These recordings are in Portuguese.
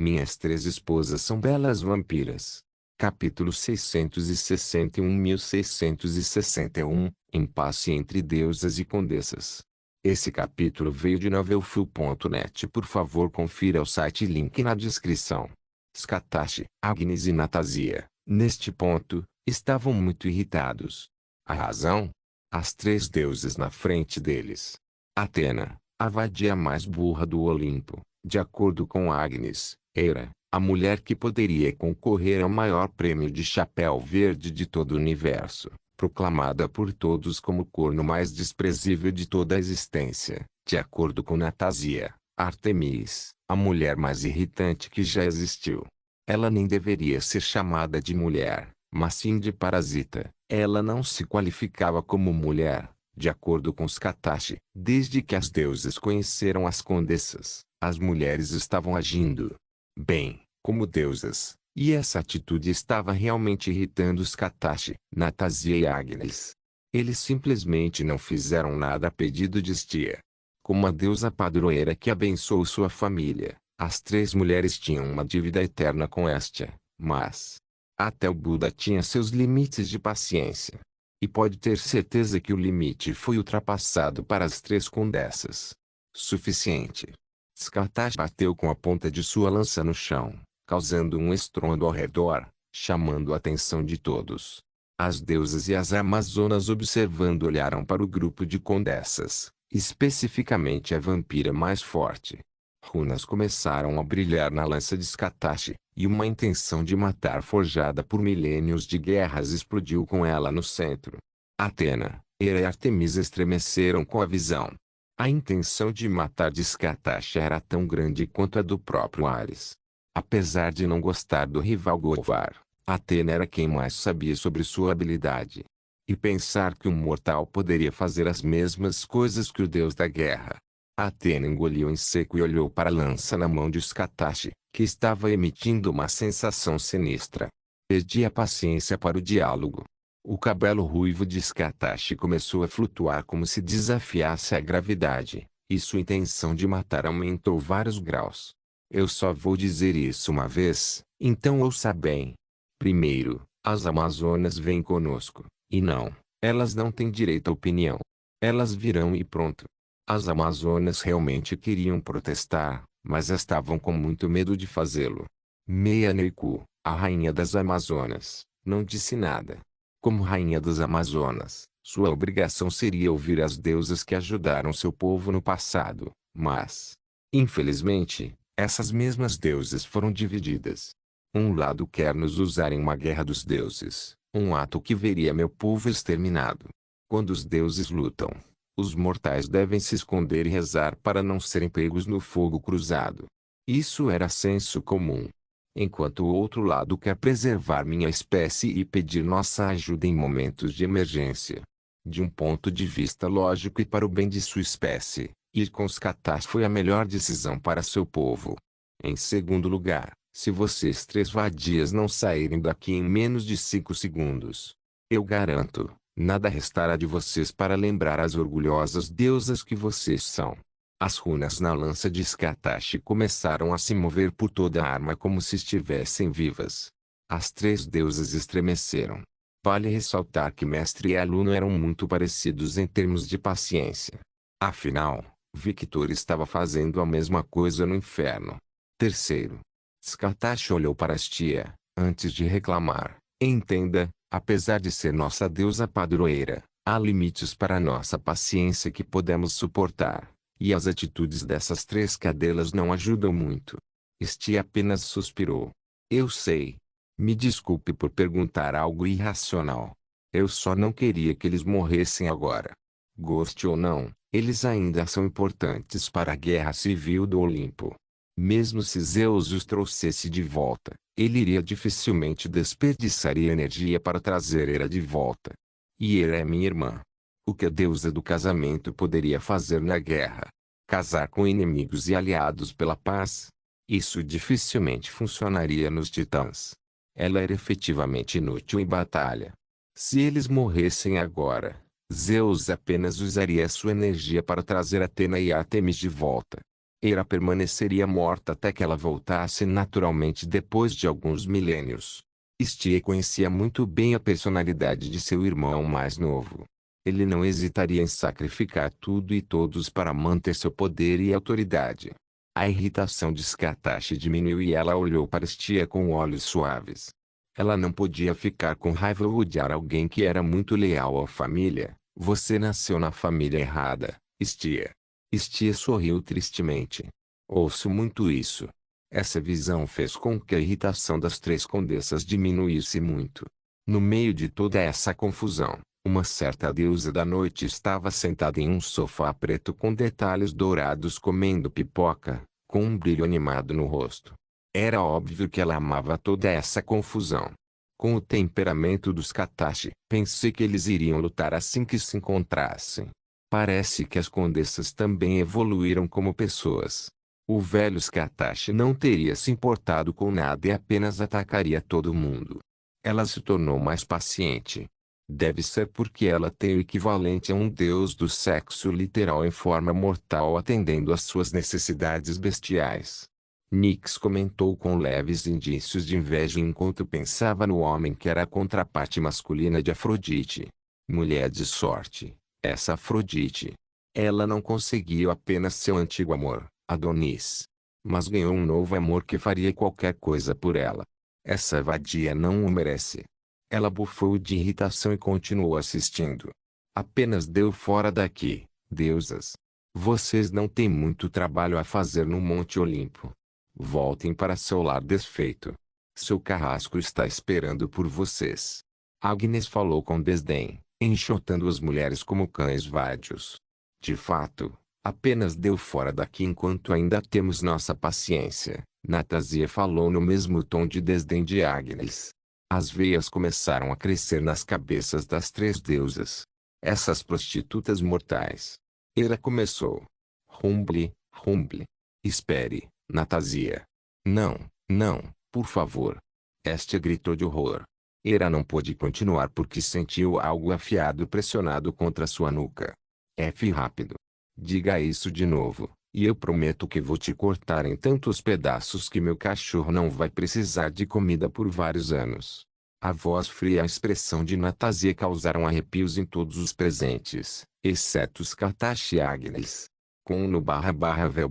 Minhas três esposas são belas vampiras. Capítulo 661.661 Impasse entre deusas e condessas. Esse capítulo veio de novelfull.net. Por favor, confira o site, link na descrição. Scatashi, Agnes e Natasia, neste ponto, estavam muito irritados. A razão? As três deusas na frente deles. Atena, a vadia mais burra do Olimpo, de acordo com Agnes, era a mulher que poderia concorrer ao maior prêmio de chapéu verde de todo o universo, proclamada por todos como o corno mais desprezível de toda a existência, de acordo com Natasia, Artemis, a mulher mais irritante que já existiu. Ela nem deveria ser chamada de mulher, mas sim de parasita. Ela não se qualificava como mulher, de acordo com Scatashi. Desde que as deusas conheceram as condessas, as mulheres estavam agindo bem, como deusas, e essa atitude estava realmente irritando Scatashi, Natasia e Agnes. Eles simplesmente não fizeram nada a pedido de Hestia. Como a deusa padroeira que abençoou sua família, as três mulheres tinham uma dívida eterna com Hestia, mas até o Buda tinha seus limites de paciência. E pode ter certeza que o limite foi ultrapassado para as três condessas. Suficiente. Scatashi bateu com a ponta de sua lança no chão, causando um estrondo ao redor, chamando a atenção de todos. As deusas e as amazonas observando olharam para o grupo de condessas, especificamente a vampira mais forte. Runas começaram a brilhar na lança de Scatashi, e uma intenção de matar forjada por milênios de guerras explodiu com ela no centro. Atena, Hera e Artemis estremeceram com a visão. A intenção de matar de Scatashi era tão grande quanto a do próprio Ares. Apesar de não gostar do rival Govar, Atena era quem mais sabia sobre sua habilidade. E pensar que um mortal poderia fazer as mesmas coisas que o deus da guerra. Atena engoliu em seco e olhou para a lança na mão de Scatashi, que estava emitindo uma sensação sinistra. Perdi a paciência para o diálogo. O cabelo ruivo de Scatashi começou a flutuar como se desafiasse a gravidade, e sua intenção de matar aumentou vários graus. Eu só vou dizer isso uma vez, então ouça bem. Primeiro, as Amazonas vêm conosco, e não, elas não têm direito à opinião. Elas virão e pronto. As Amazonas realmente queriam protestar, mas estavam com muito medo de fazê-lo. Meia Neiku, a rainha das Amazonas, não disse nada. Como rainha das Amazonas, sua obrigação seria ouvir as deusas que ajudaram seu povo no passado, mas, infelizmente, essas mesmas deusas foram divididas. Um lado quer nos usar em uma guerra dos deuses, um ato que veria meu povo exterminado. Quando os deuses lutam, os mortais devem se esconder e rezar para não serem pegos no fogo cruzado. Isso era senso comum. Enquanto o outro lado quer preservar minha espécie e pedir nossa ajuda em momentos de emergência. De um ponto de vista lógico e para o bem de sua espécie, ir com Scatashi foi a melhor decisão para seu povo. Em segundo lugar, se vocês três vadias não saírem daqui em menos de 5 segundos, eu garanto, nada restará de vocês para lembrar as orgulhosas deusas que vocês são. As runas na lança de Scatashi começaram a se mover por toda a arma como se estivessem vivas. As três deusas estremeceram. Vale ressaltar que mestre e aluno eram muito parecidos em termos de paciência. Afinal, Victor estava fazendo a mesma coisa no inferno. Terceiro, Scatashi olhou para Hestia, antes de reclamar. Entenda, apesar de ser nossa deusa padroeira, há limites para nossa paciência que podemos suportar. E as atitudes dessas três cadelas não ajudam muito. Hestia apenas suspirou. Eu sei. Me desculpe por perguntar algo irracional. Eu só não queria que eles morressem agora. Goste ou não, eles ainda são importantes para a guerra civil do Olimpo. Mesmo se Zeus os trouxesse de volta, ele iria dificilmente desperdiçaria energia para trazer Hera de volta. E Hera é minha irmã. O que a deusa do casamento poderia fazer na guerra? Casar com inimigos e aliados pela paz? Isso dificilmente funcionaria nos titãs. Ela era efetivamente inútil em batalha. Se eles morressem agora, Zeus apenas usaria sua energia para trazer Atena e Artemis de volta. Hera permaneceria morta até que ela voltasse naturalmente depois de alguns milênios. Styr conhecia muito bem a personalidade de seu irmão mais novo. Ele não hesitaria em sacrificar tudo e todos para manter seu poder e autoridade. A irritação de Scartache diminuiu e ela olhou para Styr com olhos suaves. Ela não podia ficar com raiva ou odiar alguém que era muito leal à família. Você nasceu na família errada, Styr. Styr sorriu tristemente. Ouço muito isso. Essa visão fez com que a irritação das três condessas diminuísse muito. No meio de toda essa confusão, uma certa deusa da noite estava sentada em um sofá preto com detalhes dourados comendo pipoca, com um brilho animado no rosto. Era óbvio que ela amava toda essa confusão. Com o temperamento dos Katashi, pensei que eles iriam lutar assim que se encontrassem. Parece que as condessas também evoluíram como pessoas. O velho Scartache não teria se importado com nada e apenas atacaria todo mundo. Ela se tornou mais paciente. Deve ser porque ela tem o equivalente a um deus do sexo literal em forma mortal atendendo às suas necessidades bestiais. Nyx comentou com leves indícios de inveja enquanto pensava no homem que era a contraparte masculina de Afrodite. Mulher de sorte, essa Afrodite. Ela não conseguiu apenas seu antigo amor, Adonis, mas ganhou um novo amor que faria qualquer coisa por ela. Essa vadia não o merece. Ela bufou de irritação e continuou assistindo. Apenas deu fora daqui, deusas. Vocês não têm muito trabalho a fazer no Monte Olimpo. Voltem para seu lar desfeito. Seu carrasco está esperando por vocês. Agnes falou com desdém, enxotando as mulheres como cães vádios. De fato, apenas deu fora daqui enquanto ainda temos nossa paciência. Natasia falou no mesmo tom de desdém de Agnes. As veias começaram a crescer nas cabeças das três deusas. Essas prostitutas mortais. Hera começou. Rumble, rumble. Espere, Natasia. Não, não, por favor. Este gritou de horror. Hera não pôde continuar porque sentiu algo afiado pressionado contra sua nuca. F rápido. Diga isso de novo, e eu prometo que vou te cortar em tantos pedaços que meu cachorro não vai precisar de comida por vários anos. A voz fria e a expressão de Natasia causaram arrepios em todos os presentes, exceto os Katashi e Agnes. Com no /vel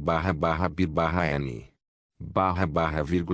/bir/n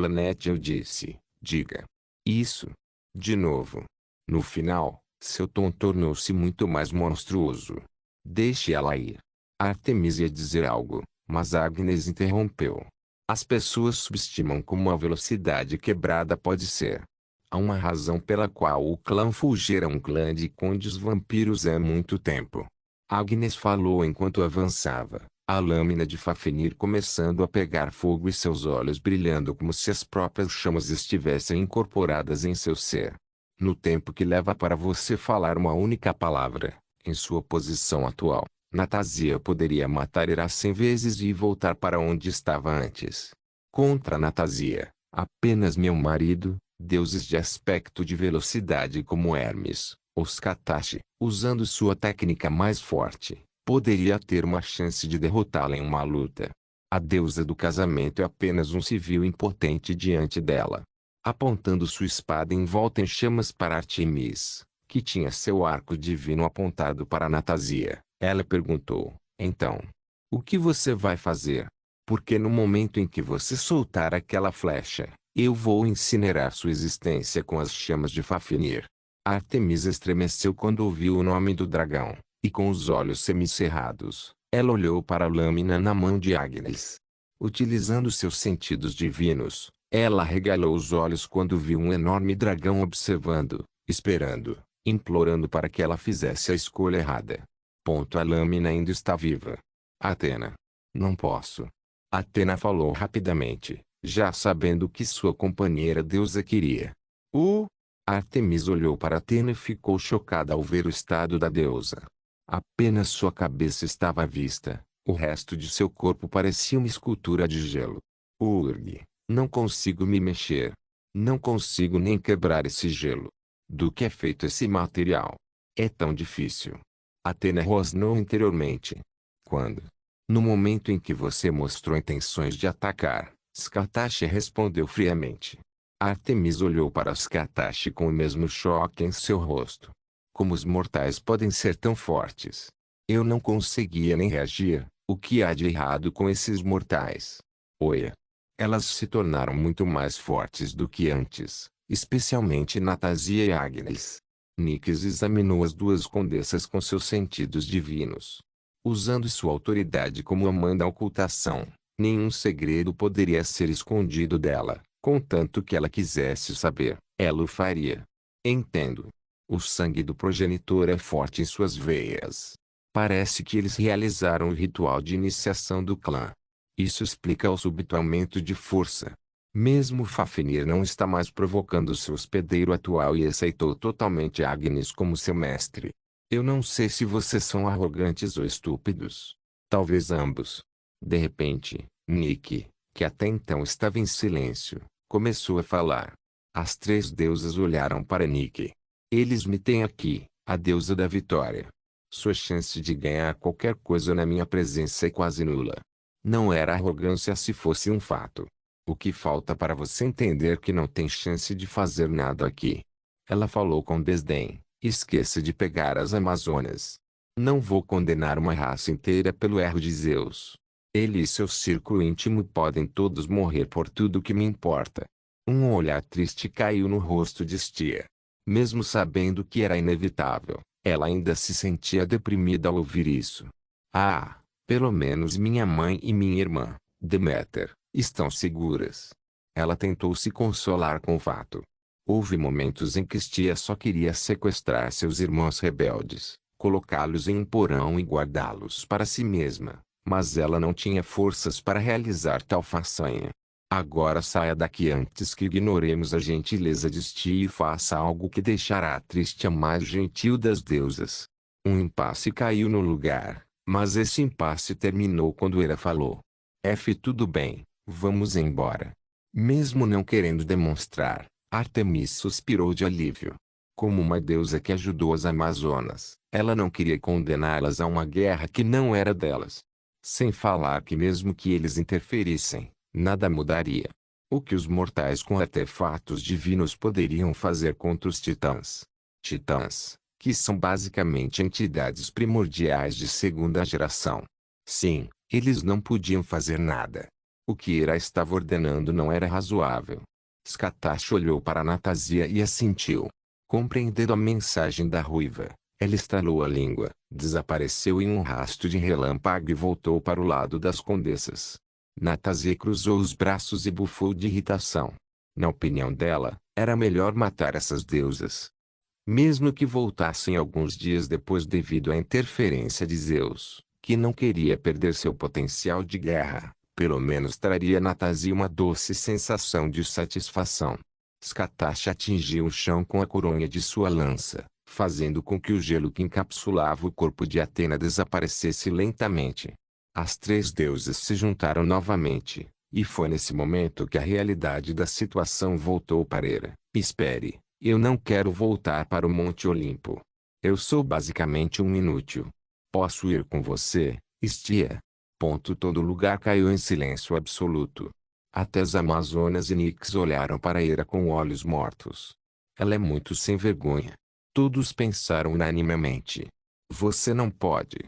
/net eu disse, diga. Isso. De novo. No final, seu tom tornou-se muito mais monstruoso. Deixe ela ir. Artemis ia dizer algo, mas Agnes interrompeu. As pessoas subestimam como a velocidade quebrada pode ser. Há uma razão pela qual o clã Fulger é um clã de condes vampiros há muito tempo. Agnes falou enquanto avançava, a lâmina de Fafnir começando a pegar fogo e seus olhos brilhando como se as próprias chamas estivessem incorporadas em seu ser. No tempo que leva para você falar uma única palavra, em sua posição atual, Natasia poderia matar Hera 100 vezes e voltar para onde estava antes. Contra Natasia, apenas meu marido, deuses de aspecto de velocidade como Hermes, os Katashi, usando sua técnica mais forte, poderia ter uma chance de derrotá-la em uma luta. A deusa do casamento é apenas um civil impotente diante dela. Apontando sua espada em volta em chamas para Artemis, que tinha seu arco divino apontado para Natasia, ela perguntou, então, o que você vai fazer? Porque no momento em que você soltar aquela flecha, eu vou incinerar sua existência com as chamas de Fafnir. Artemis estremeceu quando ouviu o nome do dragão, e com os olhos semicerrados, ela olhou para a lâmina na mão de Agnes. Utilizando seus sentidos divinos, ela arregalou os olhos quando viu um enorme dragão observando, esperando, implorando para que ela fizesse a escolha errada. A lâmina ainda está viva. Athena. Não posso. Athena falou rapidamente, já sabendo o que sua companheira deusa queria. Artemis olhou para Athena e ficou chocada ao ver o estado da deusa. Apenas sua cabeça estava à vista, o resto de seu corpo parecia uma escultura de gelo. Urg, não consigo me mexer. Não consigo nem quebrar esse gelo. Do que é feito esse material? É tão difícil. Athena rosnou interiormente. Quando? No momento em que você mostrou intenções de atacar, Skatashi respondeu friamente. Artemis olhou para Skatashi com o mesmo choque em seu rosto. Como os mortais podem ser tão fortes? Eu não conseguia nem reagir. O que há de errado com esses mortais? Oia. Elas se tornaram muito mais fortes do que antes, especialmente Natasia e Agnes. Nix examinou as duas condessas com seus sentidos divinos. Usando sua autoridade como a mãe da ocultação, nenhum segredo poderia ser escondido dela, contanto que ela quisesse saber, ela o faria. Entendo. O sangue do progenitor é forte em suas veias. Parece que eles realizaram o ritual de iniciação do clã. Isso explica o súbito aumento de força. Mesmo Fafnir não está mais provocando seu hospedeiro atual e aceitou totalmente Agnes como seu mestre. Eu não sei se vocês são arrogantes ou estúpidos. Talvez ambos. De repente, Nick, que até então estava em silêncio, começou a falar. As três deusas olharam para Nick. Eles me têm aqui, a deusa da vitória. Sua chance de ganhar qualquer coisa na minha presença é quase nula. Não era arrogância se fosse um fato. O que falta para você entender que não tem chance de fazer nada aqui? Ela falou com desdém. Esqueça de pegar as Amazonas. Não vou condenar uma raça inteira pelo erro de Zeus. Ele e seu círculo íntimo podem todos morrer por tudo que me importa. Um olhar triste caiu no rosto de Stia. Mesmo sabendo que era inevitável, ela ainda se sentia deprimida ao ouvir isso. Ah, pelo menos minha mãe e minha irmã, Deméter, estão seguras. Ela tentou se consolar com o fato. Houve momentos em que Stia só queria sequestrar seus irmãos rebeldes, colocá-los em um porão e guardá-los para si mesma, mas ela não tinha forças para realizar tal façanha. Agora saia daqui antes que ignoremos a gentileza de Stia e faça algo que deixará triste a mais gentil das deusas. Um impasse caiu no lugar, mas esse impasse terminou quando Hera falou. Tudo bem, vamos embora. Mesmo não querendo demonstrar, Artemis suspirou de alívio. Como uma deusa que ajudou as Amazonas, ela não queria condená-las a uma guerra que não era delas. Sem falar que mesmo que eles interferissem, nada mudaria. O que os mortais com artefatos divinos poderiam fazer contra os titãs? Titãs, que são basicamente entidades primordiais de segunda geração. Sim, eles não podiam fazer nada. O que Hera estava ordenando não era razoável. Skatashi olhou para Natasia e assentiu. Compreendendo a mensagem da ruiva, ela estalou a língua, desapareceu em um rasto de relâmpago e voltou para o lado das condessas. Natasia cruzou os braços e bufou de irritação. Na opinião dela, era melhor matar essas deusas. Mesmo que voltassem alguns dias depois devido à interferência de Zeus, que não queria perder seu potencial de guerra, pelo menos traria a Natasia uma doce sensação de satisfação. Skatashi atingiu o chão com a coronha de sua lança, fazendo com que o gelo que encapsulava o corpo de Atena desaparecesse lentamente. As três deusas se juntaram novamente, e foi nesse momento que a realidade da situação voltou para Hera. Espere, eu não quero voltar para o Monte Olimpo. Eu sou basicamente um inútil. Posso ir com você, Stia? Todo lugar caiu em silêncio absoluto. Até as Amazonas e Nix olharam para Hera com olhos mortos. Ela é muito sem vergonha. Todos pensaram unanimemente. Você não pode.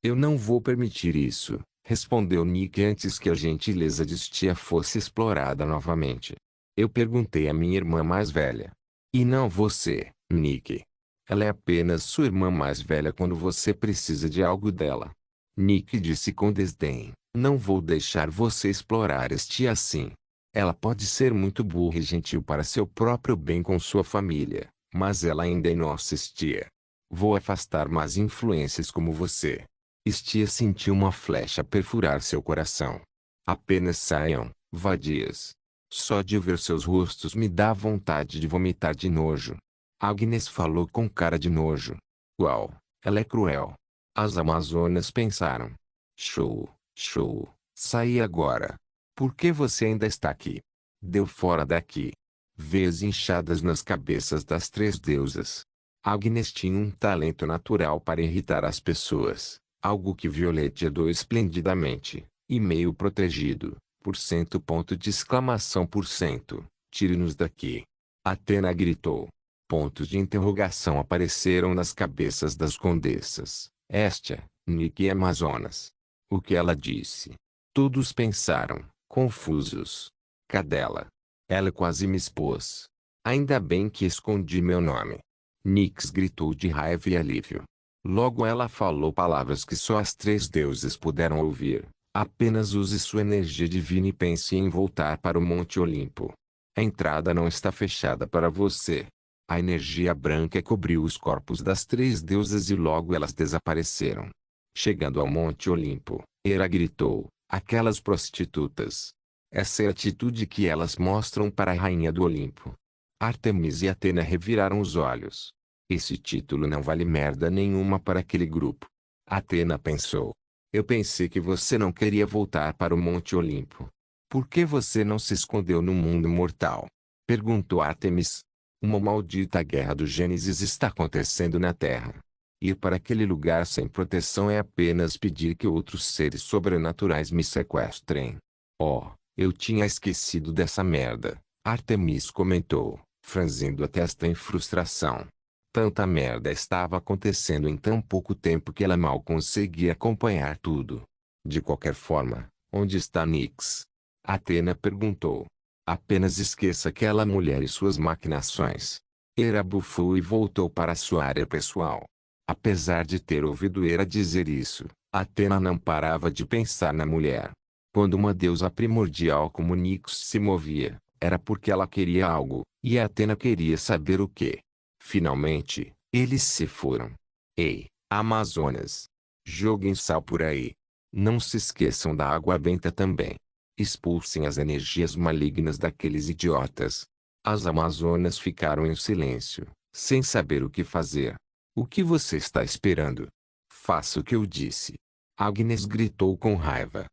Eu não vou permitir isso, respondeu Nick antes que a gentileza de Stia fosse explorada novamente. Eu perguntei à minha irmã mais velha. E não você, Nick. Ela é apenas sua irmã mais velha quando você precisa de algo dela. Nick disse com desdém. Não vou deixar você explorar Stia assim. Ela pode ser muito burra e gentil para seu próprio bem com sua família, mas ela ainda é nossa Stia. Vou afastar más influências como você. Stia sentiu uma flecha perfurar seu coração. Apenas saiam, vadias. Só de ver seus rostos me dá vontade de vomitar de nojo. Agnes falou com cara de nojo. Uau, ela é cruel. As Amazonas pensaram. Show, show, saí agora. Por que você ainda está aqui? Deu fora daqui. Veias inchadas nas cabeças das três deusas. Agnes tinha um talento natural para irritar as pessoas. Algo que Violet herdou esplendidamente, e meio protegido, por cento ponto de exclamação por cento. Tire-nos daqui. Athena gritou. Pontos de interrogação apareceram nas cabeças das condessas, Hestia, Nick e Amazonas. O que ela disse? Todos pensaram, confusos. Cadela. Ela quase me expôs. Ainda bem que escondi meu nome. Nyx gritou de raiva e alívio. Logo ela falou palavras que só as três deuses puderam ouvir. Apenas use sua energia divina e pense em voltar para o Monte Olimpo. A entrada não está fechada para você. A energia branca cobriu os corpos das três deusas e logo elas desapareceram. Chegando ao Monte Olimpo, Hera gritou, aquelas prostitutas. Essa é a atitude que elas mostram para a rainha do Olimpo. Ártemis e Atena reviraram os olhos. Esse título não vale merda nenhuma para aquele grupo. Atena pensou. Eu pensei que você não queria voltar para o Monte Olimpo. Por que você não se escondeu no mundo mortal? Perguntou Ártemis. Uma maldita guerra do Gênesis está acontecendo na Terra. Ir para aquele lugar sem proteção é apenas pedir que outros seres sobrenaturais me sequestrem. Oh, eu tinha esquecido dessa merda, Ártemis comentou, franzindo a testa em frustração. Tanta merda estava acontecendo em tão pouco tempo que ela mal conseguia acompanhar tudo. De qualquer forma, onde está Nyx? Atena perguntou. Apenas esqueça aquela mulher e suas maquinações. Hera bufou e voltou para sua área pessoal. Apesar de ter ouvido Hera dizer isso, Atena não parava de pensar na mulher. Quando uma deusa primordial como Nyx se movia, era porque ela queria algo, e Atena queria saber o que. Finalmente, eles se foram. Ei, Amazonas! Joguem sal por aí. Não se esqueçam da água benta também. Expulsem as energias malignas daqueles idiotas. As Amazonas ficaram em silêncio, sem saber o que fazer. O que você está esperando? Faça o que eu disse. Agnes gritou com raiva.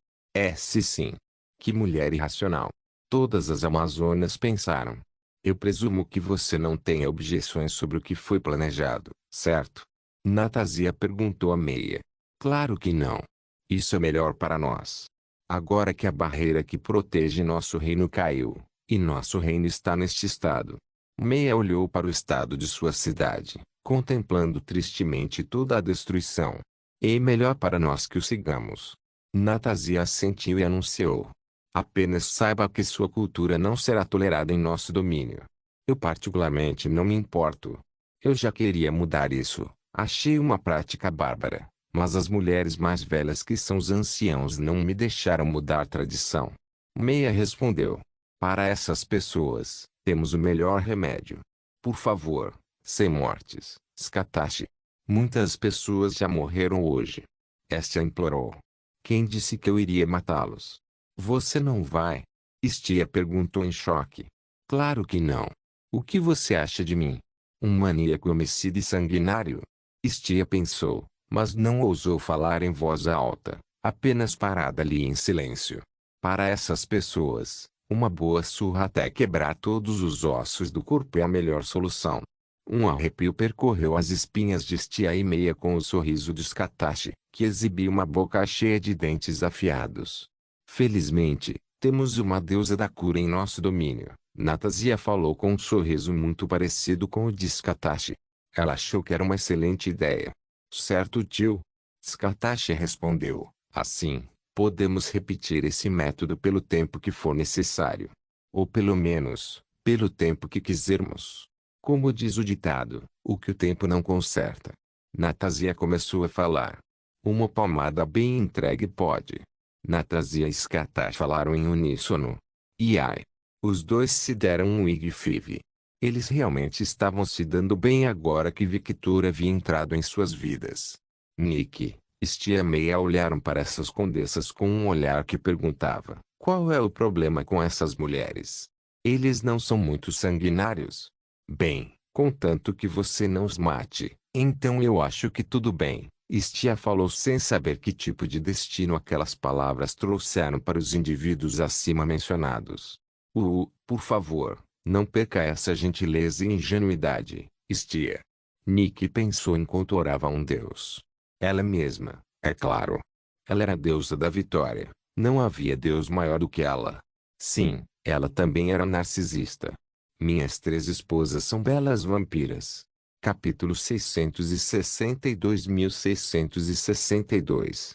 Sim. Que mulher irracional. Todas as Amazonas pensaram. Eu presumo que você não tenha objeções sobre o que foi planejado, certo? Natasia perguntou a Meia. Claro que não. Isso é melhor para nós. Agora que a barreira que protege nosso reino caiu, e nosso reino está neste estado. Meia olhou para o estado de sua cidade, contemplando tristemente toda a destruição. É melhor para nós que o sigamos. Natasia assentiu e anunciou. Apenas saiba que sua cultura não será tolerada em nosso domínio. Eu particularmente não me importo. Eu já queria mudar isso. Achei uma prática bárbara. Mas as mulheres mais velhas que são os anciãos não me deixaram mudar a tradição. Meia respondeu. Para essas pessoas, temos o melhor remédio. Por favor, sem mortes, Scatashi. Muitas pessoas já morreram hoje. Hestia implorou. Quem disse que eu iria matá-los? Você não vai? Hestia perguntou em choque. Claro que não. O que você acha de mim? Um maníaco homicida e sanguinário? Hestia pensou, mas não ousou falar em voz alta, apenas parada ali em silêncio. Para essas pessoas, uma boa surra até quebrar todos os ossos do corpo é a melhor solução. Um arrepio percorreu as espinhas de Hestia e Meia com o sorriso de Scatashi, que exibia uma boca cheia de dentes afiados. Felizmente, temos uma deusa da cura em nosso domínio. Natasia falou com um sorriso muito parecido com o de Scatashi. Ela achou que era uma excelente ideia. Certo, tio? Scatashi respondeu. Assim, podemos repetir esse método pelo tempo que for necessário. Ou pelo menos, pelo tempo que quisermos. Como diz o ditado, o que o tempo não conserta. Natasia começou a falar. Uma palmada bem entregue pode. Natasia e Scatashi falaram em uníssono. E ai. Os dois se deram um high-five. Eles realmente estavam se dando bem agora que Victor havia entrado em suas vidas. Nick, Hestia e Meia olharam para essas condessas com um olhar que perguntava, qual é o problema com essas mulheres? Eles não são muito sanguinários? Bem, contanto que você não os mate, então eu acho que tudo bem. Hestia falou sem saber que tipo de destino aquelas palavras trouxeram para os indivíduos acima mencionados. Por favor, não perca essa gentileza e ingenuidade, Hestia. Nick pensou enquanto orava a um deus. Ela mesma, É claro. Ela era a deusa da vitória. Não havia deus maior do que ela. Sim, ela também era narcisista. Minhas 3 esposas são belas vampiras. Capítulo 662.662.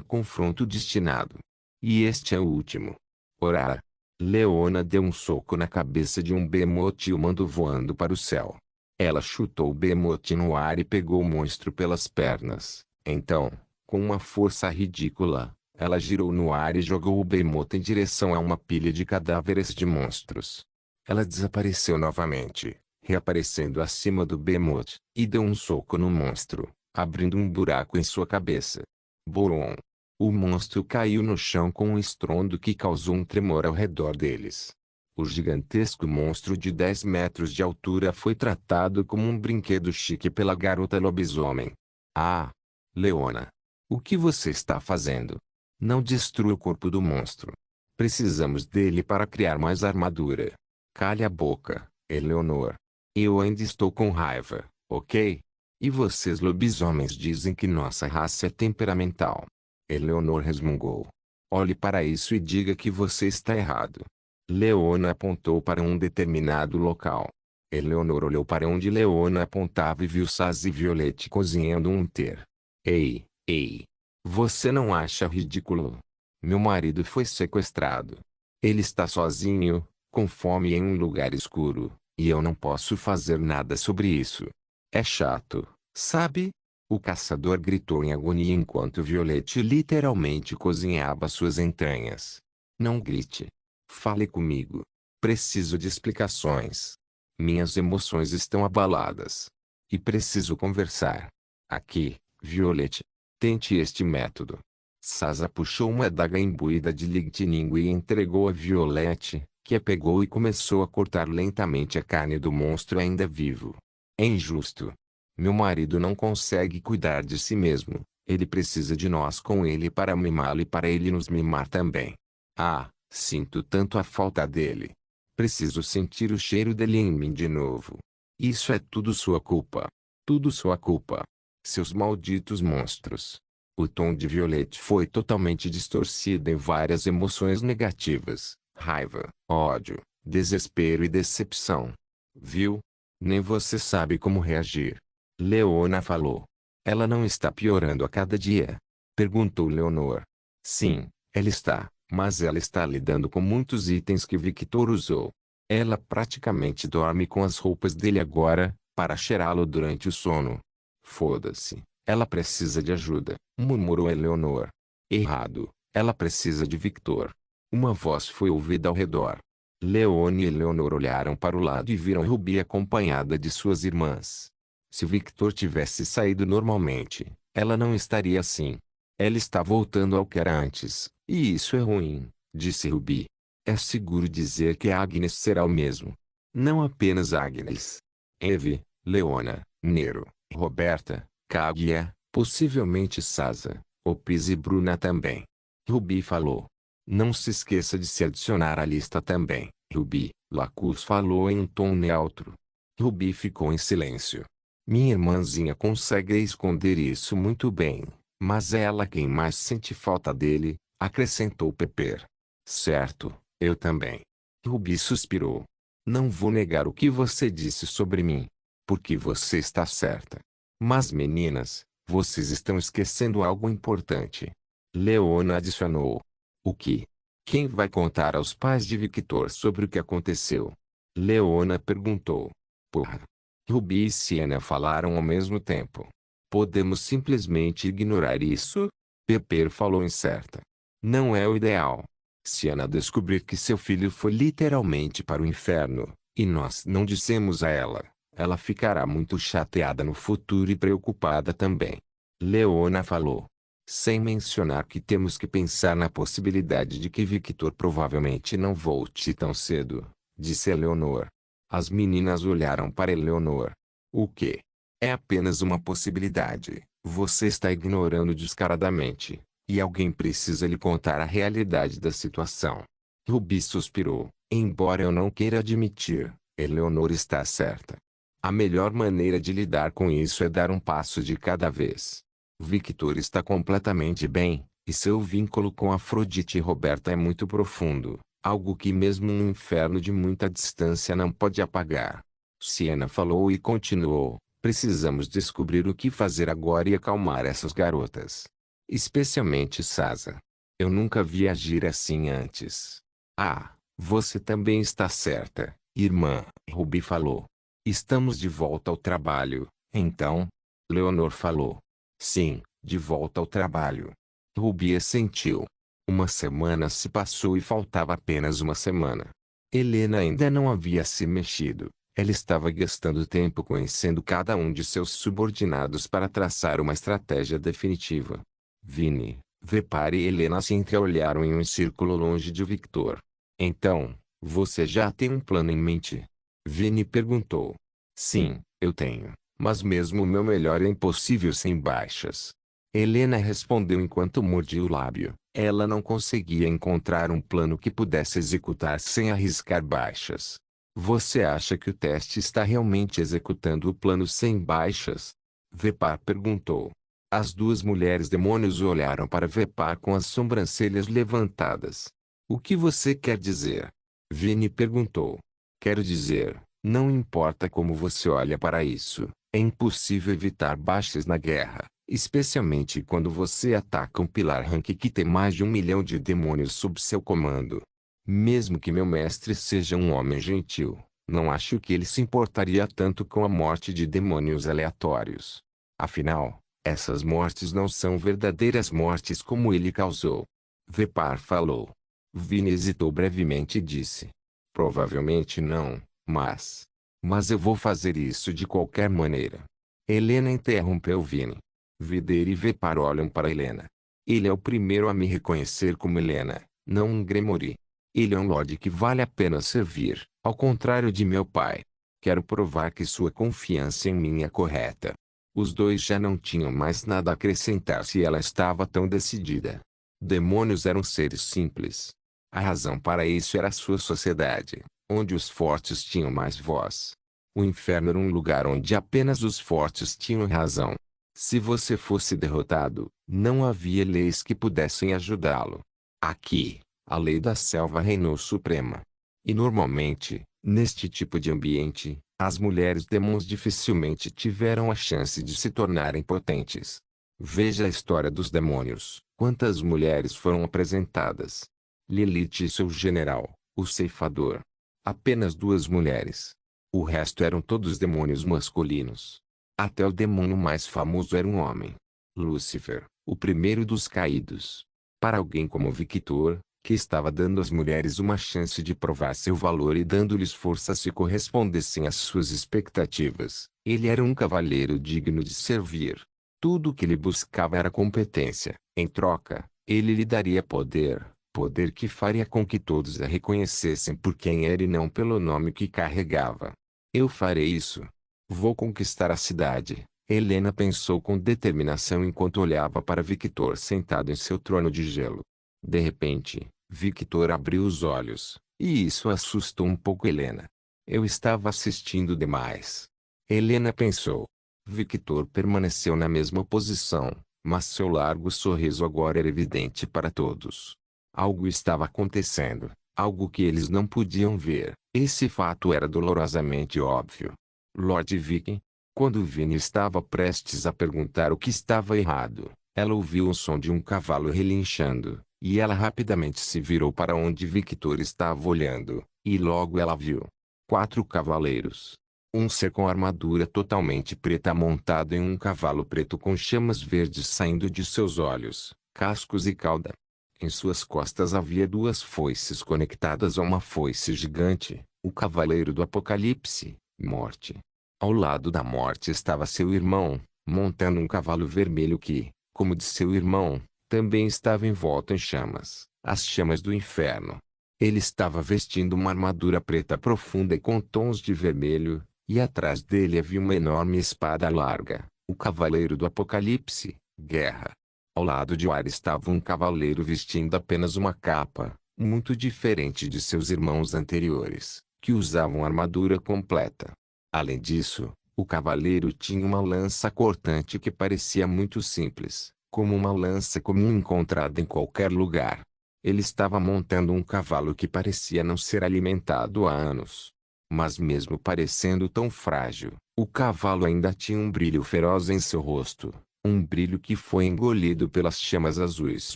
Confronto destinado. E este é o último. Orar. Leona deu um soco na cabeça de um behemoth e o mandou voando para o céu. Ela chutou o behemoth no ar e pegou o monstro pelas pernas. Então, com uma força ridícula, ela girou no ar e jogou o behemoth em direção a uma pilha de cadáveres de monstros. Ela desapareceu novamente, reaparecendo acima do behemoth, e deu um soco no monstro, abrindo um buraco em sua cabeça. Boom! O monstro caiu no chão com um estrondo que causou um tremor ao redor deles. O gigantesco monstro de 10 metros de altura foi tratado como um brinquedo chique pela garota lobisomem. Ah! Leona! O que você está fazendo? Não destrua o corpo do monstro. Precisamos dele para criar mais armadura. Cale a boca, Eleonor. Eu ainda estou com raiva, ok? E vocês lobisomens dizem que nossa raça é temperamental. Eleonor resmungou. Olhe para isso e diga que você está errado. Leona apontou para um determinado local. Eleonor olhou para onde Leona apontava e viu Saz e Violette cozinhando um ter. Ei, ei! Você não acha ridículo? Meu marido foi sequestrado. Ele está sozinho, com fome em um lugar escuro, e eu não posso fazer nada sobre isso. É chato, sabe? O caçador gritou em agonia enquanto Violette literalmente cozinhava suas entranhas. Não grite. Fale comigo. Preciso de explicações. Minhas emoções estão abaladas. E preciso conversar. Aqui, Violette. Tente este método. Sasa puxou uma adaga imbuída de lightning e entregou a Violette, que a pegou e começou a cortar lentamente a carne do monstro ainda vivo. É injusto. Meu marido não consegue cuidar de si mesmo. Ele precisa de nós com ele para mimá-lo e para ele nos mimar também. Ah, sinto tanto a falta dele. Preciso sentir o cheiro dele em mim de novo. Isso é tudo sua culpa. Tudo sua culpa. Seus malditos monstros. O tom de Violette foi totalmente distorcido em várias emoções negativas: raiva, ódio, desespero e decepção. Viu? Nem você sabe como reagir. Leona falou. Ela não está piorando a cada dia? Perguntou Leonor. Sim, ela está, mas ela está lidando com muitos itens que Victor usou. Ela praticamente dorme com as roupas dele agora, para cheirá-lo durante o sono. Foda-se, ela precisa de ajuda, murmurou Eleonor. Errado, ela precisa de Victor. Uma voz foi ouvida ao redor. Leone e Eleonor olharam para o lado e viram Ruby acompanhada de suas irmãs. Se Victor tivesse saído normalmente, ela não estaria assim. Ela está voltando ao que era antes, e isso é ruim, disse Ruby. É seguro dizer que Agnes será o mesmo. Não apenas Agnes. Eve, Leona, Nero, Roberta, Kaguya, possivelmente Sasa, Opis e Bruna também. Ruby falou. Não se esqueça de se adicionar à lista também, Ruby, Lacus falou em um tom neutro. Ruby ficou em silêncio. Minha irmãzinha consegue esconder isso muito bem, mas é ela quem mais sente falta dele, acrescentou Pepper. Certo, eu também. Ruby suspirou. Não vou negar o que você disse sobre mim. Porque você está certa. Mas meninas, vocês estão esquecendo algo importante. Leona adicionou. O que? Quem vai contar aos pais de Victor sobre o que aconteceu? Leona perguntou. Porra. Ruby e Siena falaram ao mesmo tempo. Podemos simplesmente ignorar isso? Pepper falou incerta. Não é o ideal. Siena descobrir que seu filho foi literalmente para o inferno, e nós não dissemos a ela. Ela ficará muito chateada no futuro e preocupada também. Leona falou. Sem mencionar que temos que pensar na possibilidade de que Victor provavelmente não volte tão cedo, disse Eleonor. As meninas olharam para Eleonor. O quê? É apenas uma possibilidade. Você está ignorando descaradamente. E alguém precisa lhe contar a realidade da situação. Ruby suspirou. Embora eu não queira admitir, Eleonor está certa. A melhor maneira de lidar com isso é dar um passo de cada vez. Victor está completamente bem, e seu vínculo com Afrodite e Roberta é muito profundo, algo que mesmo um inferno de muita distância não pode apagar. Siena falou e continuou: precisamos descobrir o que fazer agora e acalmar essas garotas. Especialmente Sasa. Eu nunca vi agir assim antes. Ah, você também está certa, irmã, Ruby falou. Estamos de volta ao trabalho, então? Leonor falou. Sim, de volta ao trabalho. Ruby assentiu. Uma semana se passou e faltava apenas uma semana. Helena ainda não havia se mexido. Ela estava gastando tempo conhecendo cada um de seus subordinados para traçar uma estratégia definitiva. Vini, Vepar e Helena se entreolharam em um círculo longe de Victor. Então, você já tem um plano em mente? Vini perguntou. Sim, eu tenho. Mas mesmo o meu melhor é impossível sem baixas. Helena respondeu enquanto mordia o lábio. Ela não conseguia encontrar um plano que pudesse executar sem arriscar baixas. Você acha que o teste está realmente executando o plano sem baixas? Vepar perguntou. As duas mulheres demônios olharam para Vepar com as sobrancelhas levantadas. O que você quer dizer? Vini perguntou. Quero dizer, não importa como você olha para isso, é impossível evitar baixas na guerra, especialmente quando você ataca um pilar rank que tem mais de 1 milhão de demônios sob seu comando. Mesmo que meu mestre seja um homem gentil, não acho que ele se importaria tanto com a morte de demônios aleatórios. Afinal, essas mortes não são verdadeiras mortes como ele causou. Vepar falou. Vini hesitou brevemente e disse. Provavelmente não, mas... Mas eu vou fazer isso de qualquer maneira. Helena interrompeu Vini. Vider e Vepar olham para Helena. Ele é o primeiro a me reconhecer como Helena, não um Gremori. Ele é um lorde que vale a pena servir, ao contrário de meu pai. Quero provar que sua confiança em mim é correta. Os dois já não tinham mais nada a acrescentar se ela estava tão decidida. Demônios eram seres simples. A razão para isso era a sua sociedade, onde os fortes tinham mais voz. O inferno era um lugar onde apenas os fortes tinham razão. Se você fosse derrotado, não havia leis que pudessem ajudá-lo. Aqui, a lei da selva reinou suprema. E normalmente, neste tipo de ambiente, as mulheres demônios dificilmente tiveram a chance de se tornarem potentes. Veja a história dos demônios. Quantas mulheres foram apresentadas? Lilith e seu general, o ceifador. Apenas 2 mulheres. O resto eram todos demônios masculinos. Até o demônio mais famoso era um homem. Lúcifer, o primeiro dos caídos. Para alguém como Victor, que estava dando às mulheres uma chance de provar seu valor e dando-lhes força se correspondessem às suas expectativas, ele era um cavalheiro digno de servir. Tudo o que ele buscava era competência. Em troca, ele lhe daria poder. Poder que faria com que todos a reconhecessem por quem era e não pelo nome que carregava. Eu farei isso. Vou conquistar a cidade. Helena pensou com determinação enquanto olhava para Victor sentado em seu trono de gelo. De repente, Victor abriu os olhos, e isso assustou um pouco Helena. Eu estava assistindo demais. Helena pensou. Victor permaneceu na mesma posição, mas seu largo sorriso agora era evidente para todos. Algo estava acontecendo, algo que eles não podiam ver. Esse fato era dolorosamente óbvio. Lord Viking? Quando Vini estava prestes a perguntar o que estava errado, ela ouviu o som de um cavalo relinchando, e ela rapidamente se virou para onde Victor estava olhando, e logo ela viu 4 cavaleiros. Um ser com armadura totalmente preta montado em um cavalo preto com chamas verdes saindo de seus olhos, cascos e cauda. Em suas costas havia 2 foices conectadas a uma foice gigante, o Cavaleiro do Apocalipse, Morte. Ao lado da Morte estava seu irmão, montando um cavalo vermelho que, como de seu irmão, também estava envolto em chamas, as chamas do inferno. Ele estava vestindo uma armadura preta profunda e com tons de vermelho, e atrás dele havia uma enorme espada larga, o Cavaleiro do Apocalipse, Guerra. Ao lado de War estava um cavaleiro vestindo apenas uma capa, muito diferente de seus irmãos anteriores, que usavam armadura completa. Além disso, O cavaleiro tinha uma lança cortante que parecia muito simples, como uma lança comum encontrada em qualquer lugar. Ele estava montando um cavalo que parecia não ser alimentado há anos. Mas mesmo parecendo tão frágil, o cavalo ainda tinha um brilho feroz em seu rosto, um brilho que foi engolido pelas chamas azuis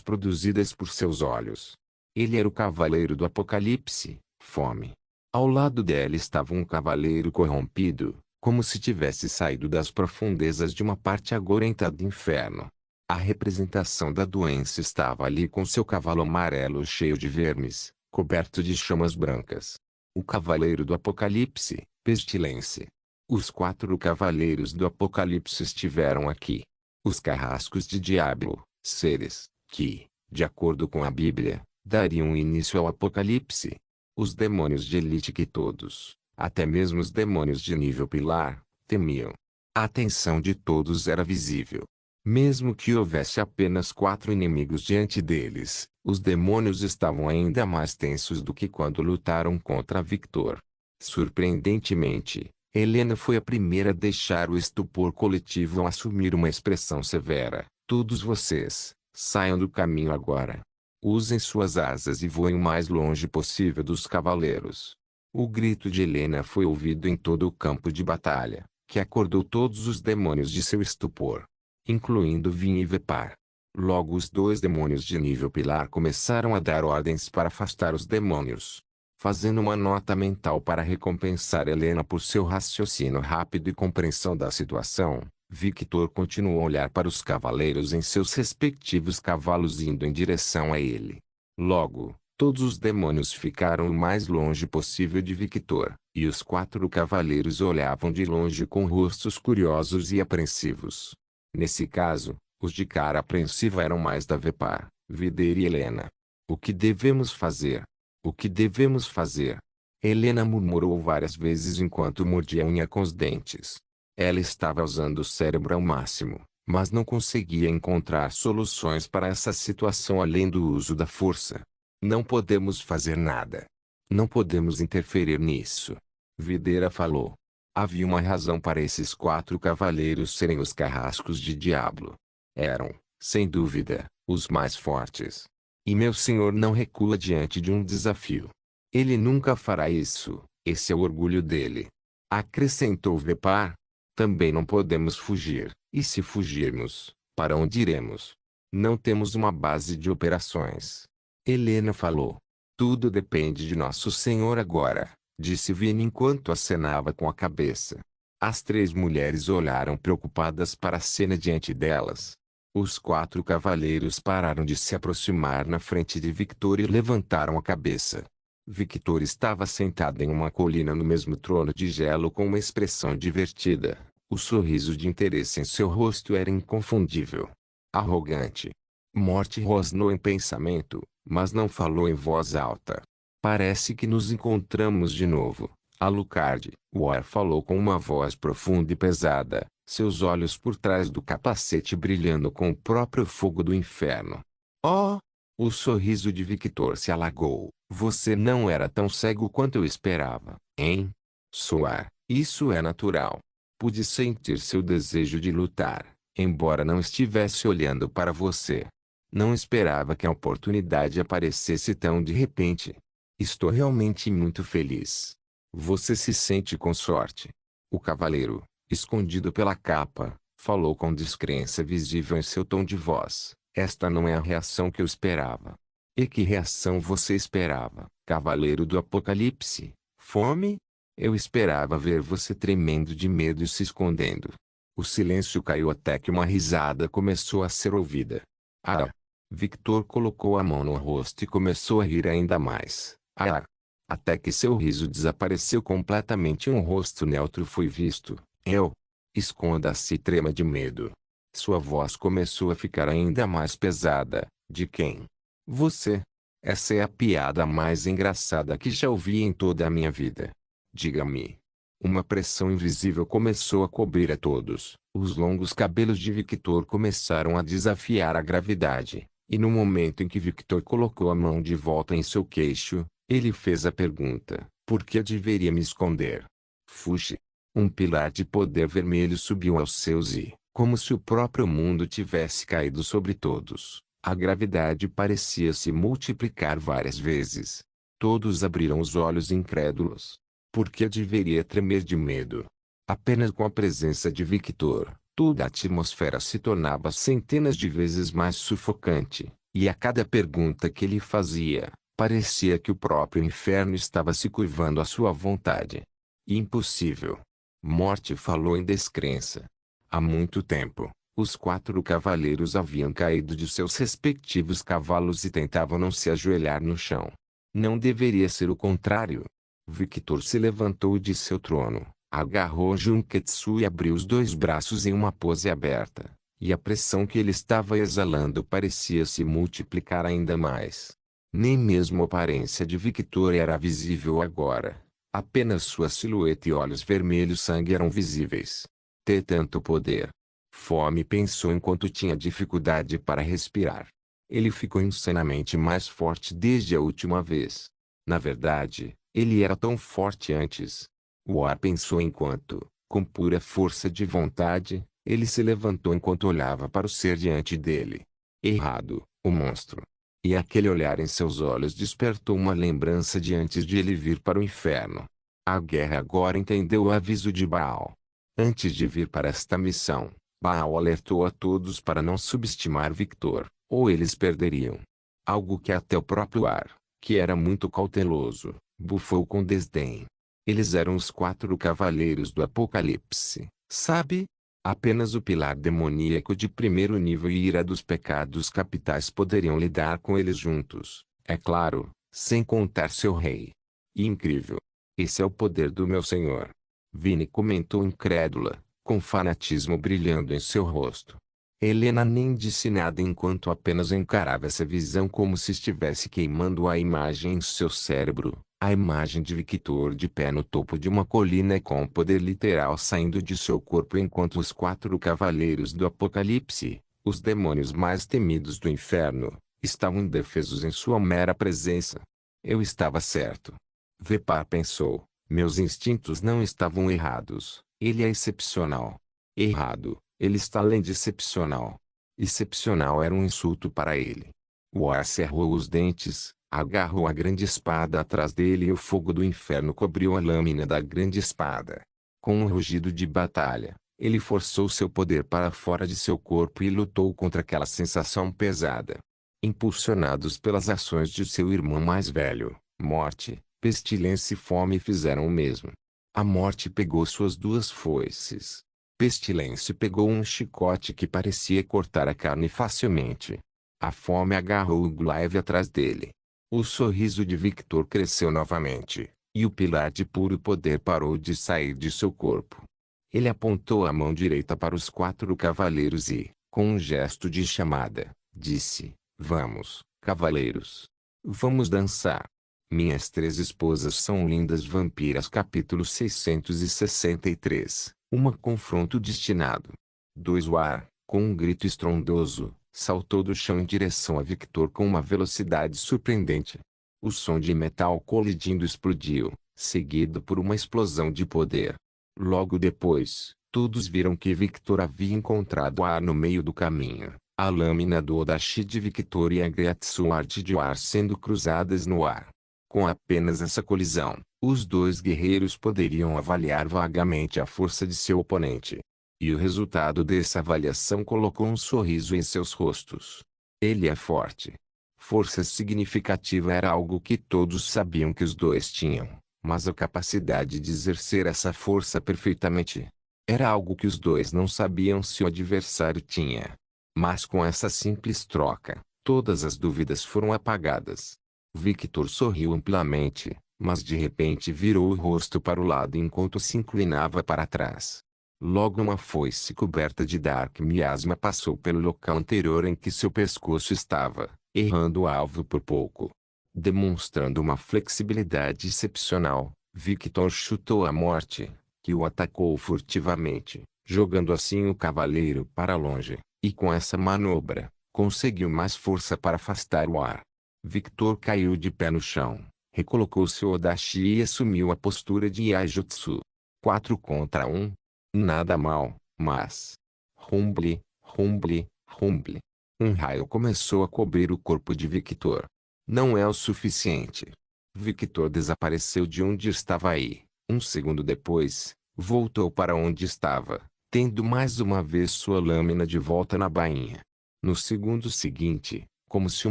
produzidas por seus olhos. Ele era o cavaleiro do Apocalipse, Fome. Ao lado dela estava um cavaleiro corrompido, como se tivesse saído das profundezas de uma parte agorenta do inferno. A representação da doença estava ali com seu cavalo amarelo cheio de vermes, coberto de chamas brancas. O cavaleiro do Apocalipse, Pestilência. Os 4 cavaleiros do Apocalipse estiveram aqui. Os carrascos de diabo, seres, que, de acordo com a Bíblia, dariam início ao Apocalipse. Os demônios de elite que todos, até mesmo os demônios de nível pilar, temiam. A atenção de todos era visível. Mesmo que houvesse apenas 4 inimigos diante deles, os demônios estavam ainda mais tensos do que quando lutaram contra Victor. Surpreendentemente, Helena foi a primeira a deixar o estupor coletivo ao assumir uma expressão severa. Todos vocês, saiam do caminho agora. Usem suas asas e voem o mais longe possível dos cavaleiros. O grito de Helena foi ouvido em todo o campo de batalha, que acordou todos os demônios de seu estupor, incluindo Vin e Vepar. Logo os 2 demônios de nível pilar começaram a dar ordens para afastar os demônios. Fazendo uma nota mental para recompensar Helena por seu raciocínio rápido e compreensão da situação, Victor continuou a olhar para os cavaleiros em seus respectivos cavalos indo em direção a ele. Logo, todos os demônios ficaram o mais longe possível de Victor, e os 4 cavaleiros olhavam de longe com rostos curiosos e apreensivos. Nesse caso, os de cara apreensiva eram mais da Vepar, Vider e Helena. O que devemos fazer? O que devemos fazer? Helena murmurou várias vezes enquanto mordia a unha com os dentes. Ela estava usando o cérebro ao máximo, mas não conseguia encontrar soluções para essa situação além do uso da força. Não podemos fazer nada. Não podemos interferir nisso. Videira falou. Havia uma razão para esses 4 cavaleiros serem os carrascos de diabo. Eram, sem dúvida, os mais fortes. E meu senhor não recua diante de um desafio. Ele nunca fará isso, esse é o orgulho dele. Acrescentou Vepar. Também não podemos fugir, e se fugirmos, para onde iremos? Não temos uma base de operações. Helena falou. Tudo depende de nosso senhor agora, disse Vini enquanto acenava com a cabeça. As 3 mulheres olharam preocupadas para a cena diante delas. Os 4 cavaleiros pararam de se aproximar na frente de Victor e levantaram a cabeça. Victor estava sentado em uma colina no mesmo trono de gelo com uma expressão divertida. O sorriso de interesse em seu rosto era inconfundível. Arrogante. Morte rosnou em pensamento, mas não falou em voz alta. Parece que nos encontramos de novo, Alucard. War falou com uma voz profunda e pesada, seus olhos por trás do capacete brilhando com o próprio fogo do inferno. Oh! O sorriso de Victor se alagou. Você não era tão cego quanto eu esperava, hein? Soar, isso é natural. Pude sentir seu desejo de lutar, embora não estivesse olhando para você. Não esperava que a oportunidade aparecesse tão de repente. Estou realmente muito feliz. Você se sente com sorte. O cavaleiro, escondido pela capa, falou com descrença visível em seu tom de voz. Esta não é a reação que eu esperava. E que reação você esperava, cavaleiro do Apocalipse? Fome? Eu esperava ver você tremendo de medo e se escondendo. O silêncio caiu até que uma risada começou a ser ouvida. Ah! Victor colocou a mão no rosto e começou a rir ainda mais. Ah! Até que seu riso desapareceu completamente e um rosto neutro foi visto. Eu? Esconda-se e trema de medo. Sua voz começou a ficar ainda mais pesada. De quem? Você. Essa é a piada mais engraçada que já ouvi em toda a minha vida. Diga-me. Uma pressão invisível começou a cobrir a todos. Os longos cabelos de Victor começaram a desafiar a gravidade. E no momento em que Victor colocou a mão de volta em seu queixo, ele fez a pergunta: por que eu deveria me esconder? Fuge. Um pilar de poder vermelho subiu aos céus e, como se o próprio mundo tivesse caído sobre todos, a gravidade parecia se multiplicar várias vezes. Todos abriram os olhos incrédulos. Por que deveria tremer de medo? Apenas com a presença de Victor, toda a atmosfera se tornava centenas de vezes mais sufocante, e a cada pergunta que ele fazia, parecia que o próprio inferno estava se curvando à sua vontade. Impossível. Morte falou em descrença. Há muito tempo, os 4 cavaleiros haviam caído de seus respectivos cavalos e tentavam não se ajoelhar no chão. Não deveria ser o contrário. Victor se levantou de seu trono, agarrou Junketsu e abriu os 2 braços em uma pose aberta, e a pressão que ele estava exalando parecia se multiplicar ainda mais. Nem mesmo a aparência de Victor era visível agora. Apenas sua silhueta e olhos vermelhos sangue eram visíveis. Ter tanto poder. Fome pensou enquanto tinha dificuldade para respirar. Ele ficou insanamente mais forte desde a última vez. Na verdade, ele era tão forte antes. War pensou enquanto, com pura força de vontade, ele se levantou enquanto olhava para o ser diante dele. Errado, o monstro. E aquele olhar em seus olhos despertou uma lembrança de antes de ele vir para o inferno. A guerra agora entendeu o aviso de Baal. Antes de vir para esta missão, Baal alertou a todos para não subestimar Victor, ou eles perderiam. Algo que até o próprio Ar, que era muito cauteloso, bufou com desdém. Eles eram os 4 cavaleiros do Apocalipse, sabe? Apenas o pilar demoníaco de primeiro nível e ira dos pecados capitais poderiam lidar com eles juntos, é claro, sem contar seu rei. E incrível. Esse é o poder do meu senhor. Vini comentou incrédula, com fanatismo brilhando em seu rosto. Helena nem disse nada enquanto apenas encarava essa visão como se estivesse queimando a imagem em seu cérebro. A imagem de Victor de pé no topo de uma colina com poder literal saindo de seu corpo enquanto os 4 cavaleiros do Apocalipse, os demônios mais temidos do inferno, estavam indefesos em sua mera presença. Eu estava certo. Vepar pensou, meus instintos não estavam errados, ele é excepcional. Errado, ele está além de excepcional. Excepcional era um insulto para ele. War cerrou os dentes. Agarrou a grande espada atrás dele e o fogo do inferno cobriu a lâmina da grande espada. Com um rugido de batalha, ele forçou seu poder para fora de seu corpo e lutou contra aquela sensação pesada. Impulsionados pelas ações de seu irmão mais velho, Morte, Pestilência e Fome fizeram o mesmo. A Morte pegou suas 2 foices. Pestilência pegou um chicote que parecia cortar a carne facilmente. A Fome agarrou o glaive atrás dele. O sorriso de Victor cresceu novamente, e o pilar de puro poder parou de sair de seu corpo. Ele apontou a mão direita para os 4 cavaleiros e, com um gesto de chamada, disse, vamos, cavaleiros. Vamos dançar. Minhas 3 esposas são lindas vampiras. Capítulo 663. Confronto destinado. 2 War, com um grito estrondoso, saltou do chão em direção a Victor com uma velocidade surpreendente. O som de metal colidindo explodiu, seguido por uma explosão de poder. Logo depois, todos viram que Victor havia encontrado Ar no meio do caminho, a lâmina do Odashi de Victor e a Greatsword de Ar sendo cruzadas no ar. Com apenas essa colisão, os 2 guerreiros poderiam avaliar vagamente a força de seu oponente. E o resultado dessa avaliação colocou um sorriso em seus rostos. Ele é forte. Força significativa era algo que todos sabiam que os 2 tinham, mas a capacidade de exercer essa força perfeitamente era algo que os 2 não sabiam se o adversário tinha. Mas com essa simples troca, todas as dúvidas foram apagadas. Victor sorriu amplamente, mas de repente virou o rosto para o lado enquanto se inclinava para trás. Logo uma foice coberta de Dark Miasma passou pelo local anterior em que seu pescoço estava, errando o alvo por pouco. Demonstrando uma flexibilidade excepcional, Victor chutou a Morte, que o atacou furtivamente, jogando assim o cavaleiro para longe, e com essa manobra, conseguiu mais força para afastar o Ar. Victor caiu de pé no chão, recolocou seu Odashi e assumiu a postura de Iaijutsu. 4 contra 1. Nada mal, mas... Rumble, rumble, rumble. Um raio começou a cobrir o corpo de Victor. Não é o suficiente. Victor desapareceu de onde estava aí. Um segundo depois, voltou para onde estava, tendo mais uma vez sua lâmina de volta na bainha. No segundo seguinte, como se o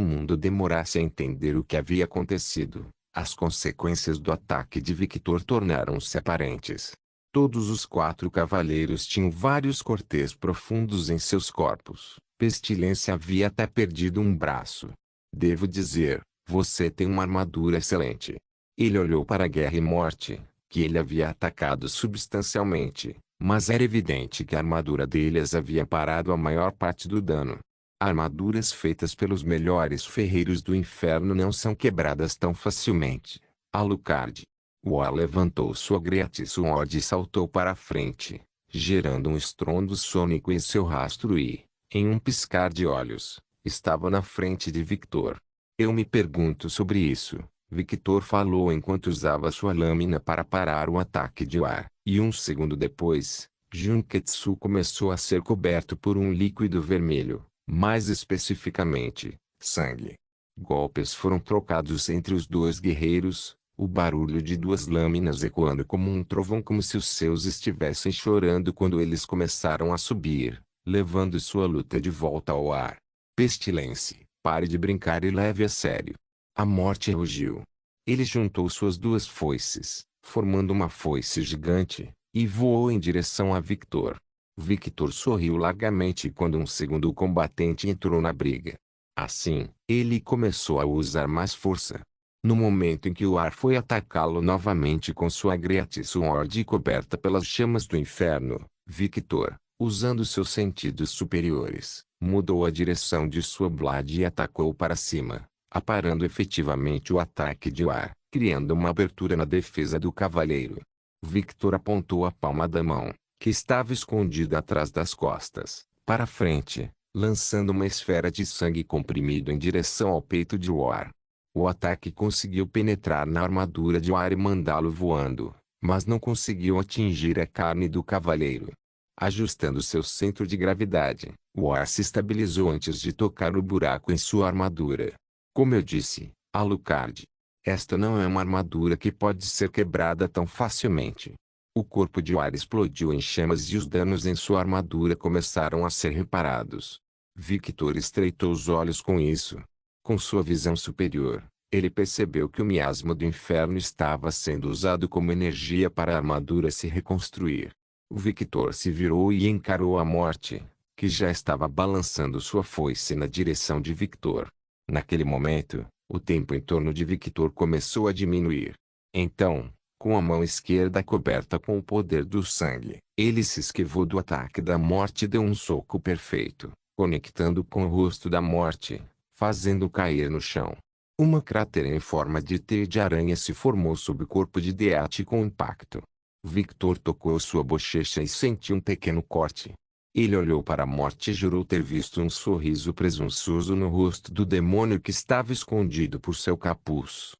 mundo demorasse a entender o que havia acontecido, as consequências do ataque de Victor tornaram-se aparentes. Todos os 4 cavaleiros tinham vários cortes profundos em seus corpos. Pestilência havia até perdido um braço. Devo dizer, você tem uma armadura excelente. Ele olhou para a Guerra e Morte, que ele havia atacado substancialmente, mas era evidente que a armadura deles havia parado a maior parte do dano. Armaduras feitas pelos melhores ferreiros do inferno não são quebradas tão facilmente. Alucard. War levantou sua Great Sword e saltou para a frente, gerando um estrondo sônico em seu rastro e, em um piscar de olhos, estava na frente de Victor. Eu me pergunto sobre isso, Victor falou enquanto usava sua lâmina para parar o ataque de War, e um segundo depois, Junketsu começou a ser coberto por um líquido vermelho, mais especificamente, sangue. Golpes foram trocados entre os 2 guerreiros, o barulho de 2 lâminas ecoando como um trovão, como se os seus estivessem chorando quando eles começaram a subir, levando sua luta de volta ao ar. Pestilência, pare de brincar e leve a sério. A morte rugiu. Ele juntou suas 2 foices, formando uma foice gigante, e voou em direção a Victor. Victor sorriu largamente quando um segundo combatente entrou na briga. Assim, ele começou a usar mais força. No momento em que o ar foi atacá-lo novamente com sua Great Sword coberta pelas chamas do inferno, Victor, usando seus sentidos superiores, mudou a direção de sua blade e atacou para cima, aparando efetivamente o ataque de War, criando uma abertura na defesa do cavaleiro. Victor apontou a palma da mão, que estava escondida atrás das costas, para frente, lançando uma esfera de sangue comprimido em direção ao peito de War. O ataque conseguiu penetrar na armadura de War e mandá-lo voando, mas não conseguiu atingir a carne do cavaleiro. Ajustando seu centro de gravidade, War se estabilizou antes de tocar o buraco em sua armadura. Como eu disse, Alucard, esta não é uma armadura que pode ser quebrada tão facilmente. O corpo de War explodiu em chamas e os danos em sua armadura começaram a ser reparados. Victor estreitou os olhos com isso. Com sua visão superior, ele percebeu que o miasma do inferno estava sendo usado como energia para a armadura se reconstruir. O Victor se virou e encarou a morte, que já estava balançando sua foice na direção de Victor. Naquele momento, o tempo em torno de Victor começou a diminuir. Então, com a mão esquerda coberta com o poder do sangue, ele se esquivou do ataque da morte e deu um soco perfeito, conectando com o rosto da morte, fazendo cair no chão. Uma cratera em forma de teia de aranha se formou sob o corpo de Death com impacto. Victor tocou sua bochecha e sentiu um pequeno corte. Ele olhou para a morte e jurou ter visto um sorriso presunçoso no rosto do demônio que estava escondido por seu capuz.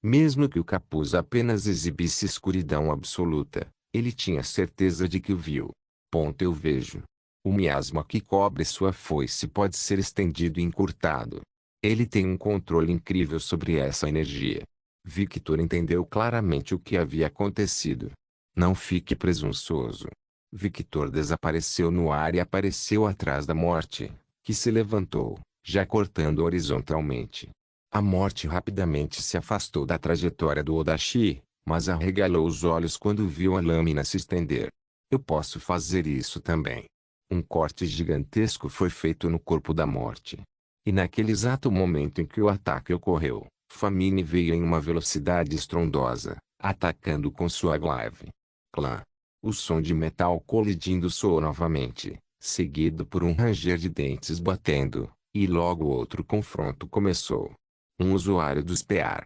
Mesmo que o capuz apenas exibisse escuridão absoluta, ele tinha certeza de que o viu. Eu vejo. O miasma que cobre sua foice pode ser estendido e encurtado. Ele tem um controle incrível sobre essa energia. Victor entendeu claramente o que havia acontecido. Não fique presunçoso. Victor desapareceu no ar e apareceu atrás da morte, que se levantou, já cortando horizontalmente. A morte rapidamente se afastou da trajetória do Odachi, mas arregalou os olhos quando viu a lâmina se estender. Eu posso fazer isso também. Um corte gigantesco foi feito no corpo da morte. E naquele exato momento em que o ataque ocorreu, Famine veio em uma velocidade estrondosa, atacando com sua glaive. Clã. O som de metal colidindo soou novamente, seguido por um ranger de dentes batendo, e logo outro confronto começou. Um usuário do Spear.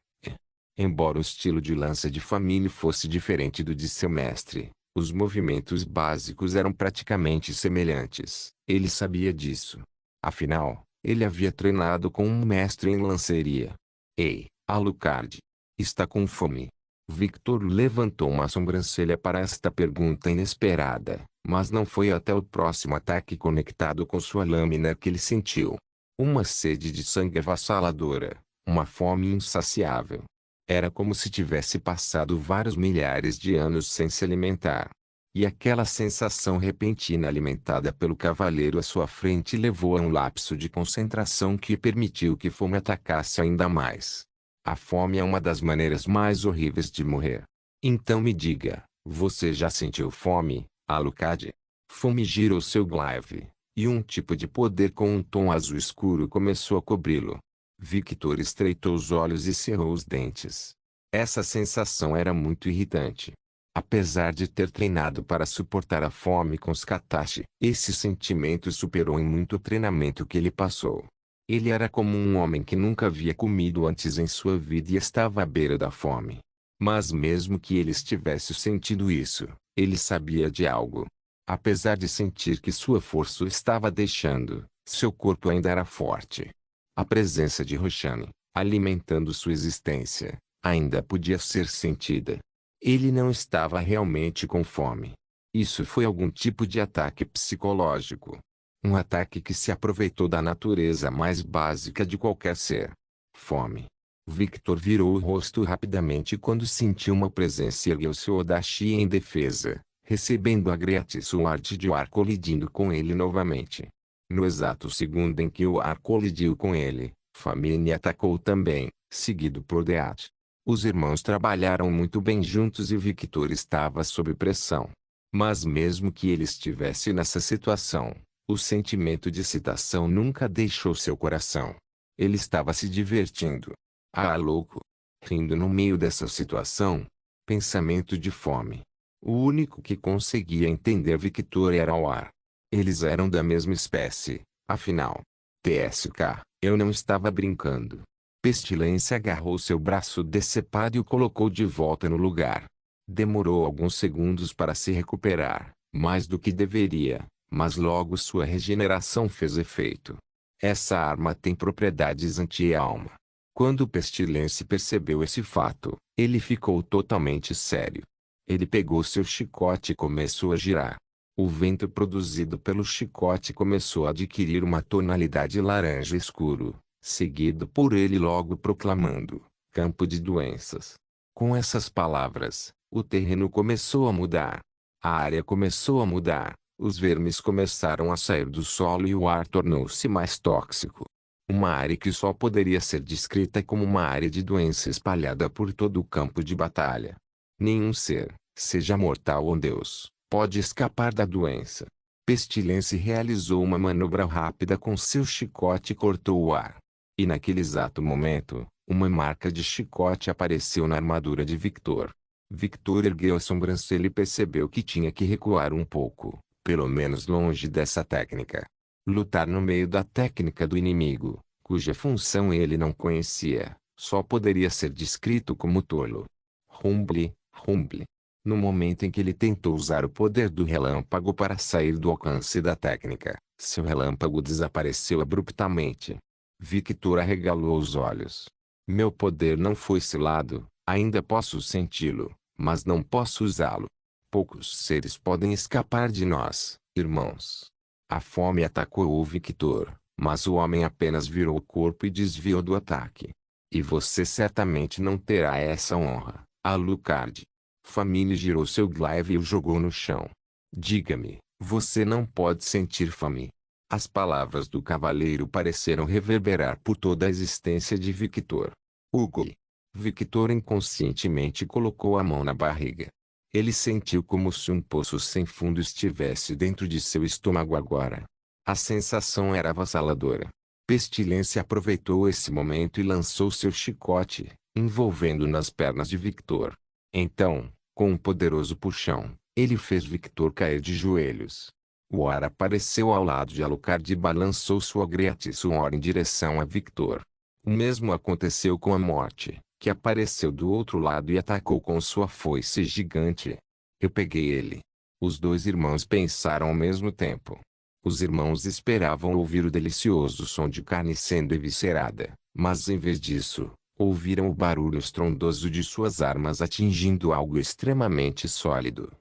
Embora o estilo de lança de Famine fosse diferente do de seu mestre, os movimentos básicos eram praticamente semelhantes. Ele sabia disso. Afinal, ele havia treinado com um mestre em lanceria. Ei, Alucard. Está com fome? Victor levantou uma sobrancelha para esta pergunta inesperada, mas não foi até o próximo ataque conectado com sua lâmina que ele sentiu uma sede de sangue avassaladora, uma fome insaciável. Era como se tivesse passado vários milhares de anos sem se alimentar. E aquela sensação repentina alimentada pelo cavaleiro à sua frente levou a um lapso de concentração que permitiu que fome atacasse ainda mais. A fome é uma das maneiras mais horríveis de morrer. Então me diga, você já sentiu fome, Alucard? Fome girou seu glaive, e um tipo de poder com um tom azul escuro começou a cobri-lo. Victor estreitou os olhos e cerrou os dentes. Essa sensação era muito irritante. Apesar de ter treinado para suportar a fome com os Katashi, esse sentimento superou em muito o treinamento que ele passou. Ele era como um homem que nunca havia comido antes em sua vida e estava à beira da fome. Mas mesmo que ele estivesse sentindo isso, ele sabia de algo. Apesar de sentir que sua força o estava deixando, seu corpo ainda era forte. A presença de Roshani, alimentando sua existência, ainda podia ser sentida. Ele não estava realmente com fome. Isso foi algum tipo de ataque psicológico. Um ataque que se aproveitou da natureza mais básica de qualquer ser. Fome. Victor virou o rosto rapidamente quando sentiu uma presença e ergueu seu Odachi em defesa, recebendo a Greatsword de o ar colidindo com ele novamente. No exato segundo em que o ar colidiu com ele, Famine atacou também, seguido por Deat. Os irmãos trabalharam muito bem juntos e Victor estava sob pressão. Mas mesmo que ele estivesse nessa situação, o sentimento de excitação nunca deixou seu coração. Ele estava se divertindo. Ah, louco! Rindo no meio dessa situação. Pensamento de fome. O único que conseguia entender Victor era o ar. Eles eram da mesma espécie, afinal. TSK, eu não estava brincando. Pestilência agarrou seu braço decepado e o colocou de volta no lugar. Demorou alguns segundos para se recuperar, mais do que deveria, mas logo sua regeneração fez efeito. Essa arma tem propriedades anti-alma. Quando Pestilência percebeu esse fato, ele ficou totalmente sério. Ele pegou seu chicote e começou a girar. O vento produzido pelo chicote começou a adquirir uma tonalidade laranja escuro, seguido por ele logo proclamando: campo de doenças. Com essas palavras, o terreno começou a mudar. A área começou a mudar, os vermes começaram a sair do solo e o ar tornou-se mais tóxico. Uma área que só poderia ser descrita como uma área de doença espalhada por todo o campo de batalha. Nenhum ser, seja mortal ou Deus, pode escapar da doença. Pestilência realizou uma manobra rápida com seu chicote e cortou o ar. E naquele exato momento, uma marca de chicote apareceu na armadura de Victor. Victor ergueu a sobrancelha e percebeu que tinha que recuar um pouco, pelo menos longe dessa técnica. Lutar no meio da técnica do inimigo, cuja função ele não conhecia, só poderia ser descrito como tolo. Rumble, rumble. No momento em que ele tentou usar o poder do relâmpago para sair do alcance da técnica, seu relâmpago desapareceu abruptamente. Victor arregalou os olhos. Meu poder não foi selado, ainda posso senti-lo, mas não posso usá-lo. Poucos seres podem escapar de nós, irmãos. A fome atacou o Victor, mas o homem apenas virou o corpo e desviou do ataque. E você certamente não terá essa honra, Alucard. Famine girou seu glaive e o jogou no chão. Diga-me, você não pode sentir fome. As palavras do cavaleiro pareceram reverberar por toda a existência de Victor. Hugo. Victor inconscientemente colocou a mão na barriga. Ele sentiu como se um poço sem fundo estivesse dentro de seu estômago agora. A sensação era avassaladora. Pestilência aproveitou esse momento e lançou seu chicote, envolvendo nas pernas de Victor. Então, com um poderoso puxão, ele fez Victor cair de joelhos. O ar apareceu ao lado de Alucard e balançou sua Greatsword em direção a Victor. O mesmo aconteceu com a morte, que apareceu do outro lado e atacou com sua foice gigante. Eu peguei ele. Os dois irmãos pensaram ao mesmo tempo. Os irmãos esperavam ouvir o delicioso som de carne sendo eviscerada, mas em vez disso, Ouviram o barulho estrondoso de suas armas atingindo algo extremamente sólido.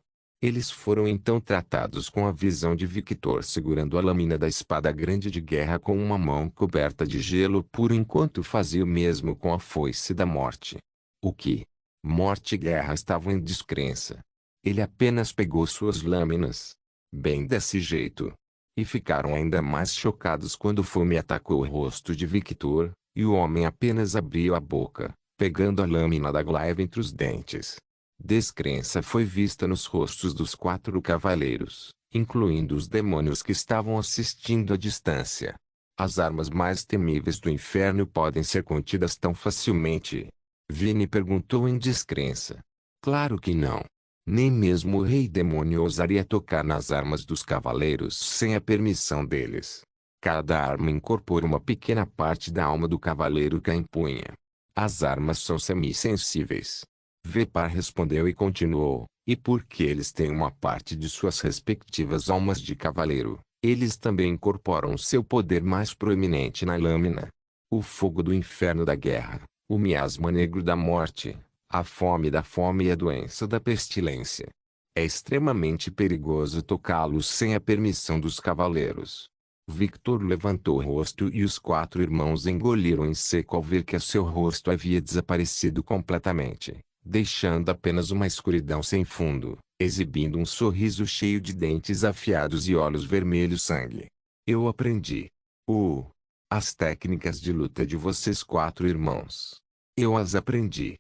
Eles foram então tratados com a visão de Victor segurando a lâmina da espada grande de guerra com uma mão coberta de gelo puro enquanto fazia o mesmo com a foice da morte. O que? Morte e guerra estavam em descrença. Ele apenas pegou suas lâminas. Bem desse jeito. E ficaram ainda mais chocados quando Fome atacou o rosto de Victor, e o homem apenas abriu a boca, pegando a lâmina da glaiva entre os dentes. Descrença foi vista nos rostos dos 4 cavaleiros, incluindo os demônios que estavam assistindo à distância. As armas mais temíveis do inferno podem ser contidas tão facilmente? Vini perguntou em descrença. Claro que não. Nem mesmo o rei demônio ousaria tocar nas armas dos cavaleiros sem a permissão deles. Cada arma incorpora uma pequena parte da alma do cavaleiro que a empunha. As armas são semissensíveis. Vepar respondeu e continuou, e porque eles têm uma parte de suas respectivas almas de cavaleiro, eles também incorporam seu poder mais proeminente na lâmina. O fogo do inferno da guerra, o miasma negro da morte, a fome da fome e a doença da pestilência. É extremamente perigoso tocá-los sem a permissão dos cavaleiros. Victor levantou o rosto e os 4 irmãos engoliram em seco ao ver que seu rosto havia desaparecido completamente, deixando apenas uma escuridão sem fundo, exibindo um sorriso cheio de dentes afiados e olhos vermelhos sangue. Eu aprendi. As técnicas de luta de vocês 4 irmãos. Eu as aprendi.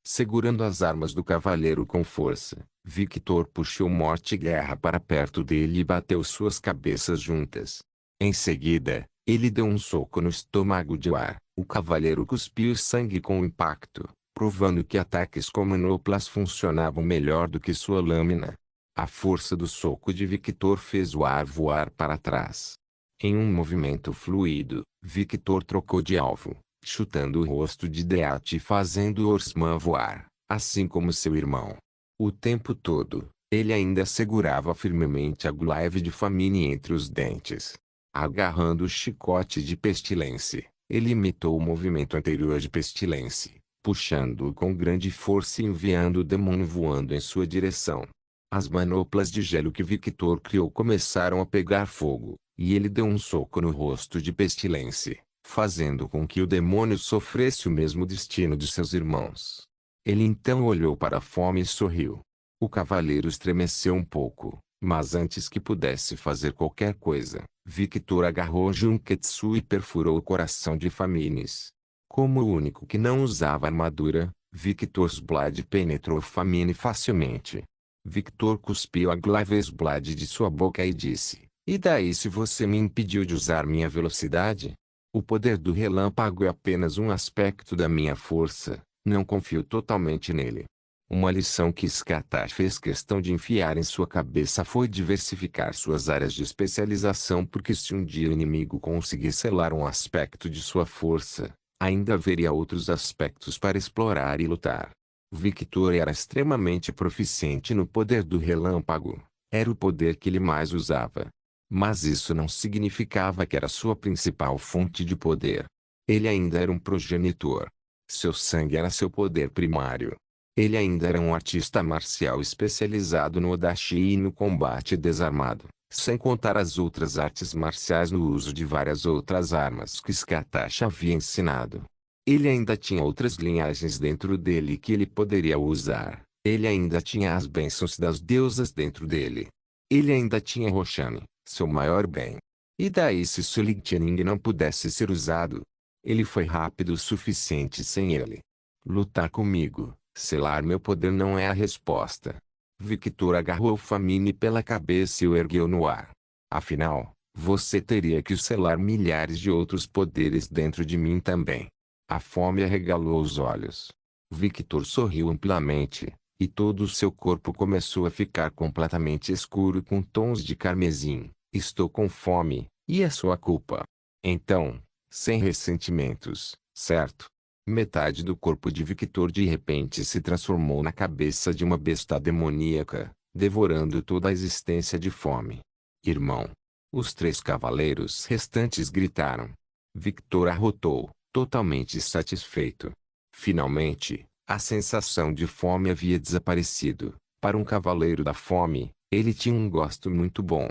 Segurando as armas do cavaleiro com força, Victor puxou Morte e Guerra para perto dele e bateu suas cabeças juntas. Em seguida, ele deu um soco no estômago de War. O cavaleiro cuspiu sangue com o impacto, provando que ataques com manoplas funcionavam melhor do que sua lâmina. A força do soco de Victor fez War voar para trás. Em um movimento fluido, Victor trocou de alvo, chutando o rosto de Deat e fazendo Orsman voar, assim como seu irmão. O tempo todo, ele ainda segurava firmemente a glaive de Famine entre os dentes. Agarrando o chicote de Pestilência, ele imitou o movimento anterior de Pestilência, puxando-o com grande força e enviando o demônio voando em sua direção. As manoplas de gelo que Victor criou começaram a pegar fogo, e ele deu um soco no rosto de Pestilência, fazendo com que o demônio sofresse o mesmo destino de seus irmãos. Ele então olhou para a Fome e sorriu. O cavaleiro estremeceu um pouco, mas antes que pudesse fazer qualquer coisa, Victor agarrou Junketsu e perfurou o coração de Famines. Como o único que não usava armadura, Victor's Blade penetrou Famine facilmente. Victor cuspiu a Glaive's Blade de sua boca e disse: "E daí se você me impediu de usar minha velocidade? O poder do relâmpago é apenas um aspecto da minha força, não confio totalmente nele." Uma lição que Skatar fez questão de enfiar em sua cabeça foi diversificar suas áreas de especialização porque se um dia o inimigo conseguir selar um aspecto de sua força, ainda haveria outros aspectos para explorar e lutar. Victor era extremamente proficiente no poder do relâmpago. Era o poder que ele mais usava. Mas isso não significava que era sua principal fonte de poder. Ele ainda era um progenitor. Seu sangue era seu poder primário. Ele ainda era um artista marcial especializado no Odachi e no combate desarmado, sem contar as outras artes marciais no uso de várias outras armas que Skatash havia ensinado. Ele ainda tinha outras linhagens dentro dele que ele poderia usar. Ele ainda tinha as bênçãos das deusas dentro dele. Ele ainda tinha Roshan, seu maior bem. E daí se Suligtning não pudesse ser usado? Ele foi rápido o suficiente sem ele. Lutar comigo, selar meu poder não é a resposta. Victor agarrou Famine pela cabeça e o ergueu no ar. Afinal, você teria que selar milhares de outros poderes dentro de mim também. A Fome arregalou os olhos. Victor sorriu amplamente, e todo o seu corpo começou a ficar completamente escuro com tons de carmesim. Estou com fome, e é sua culpa. Então, sem ressentimentos, certo? Metade do corpo de Victor de repente se transformou na cabeça de uma besta demoníaca, devorando toda a existência de Fome. Irmão! Os 3 cavaleiros restantes gritaram. Victor arrotou. totalmente satisfeito. Finalmente, a sensação de fome havia desaparecido. Para um cavaleiro da fome, ele tinha um gosto muito bom.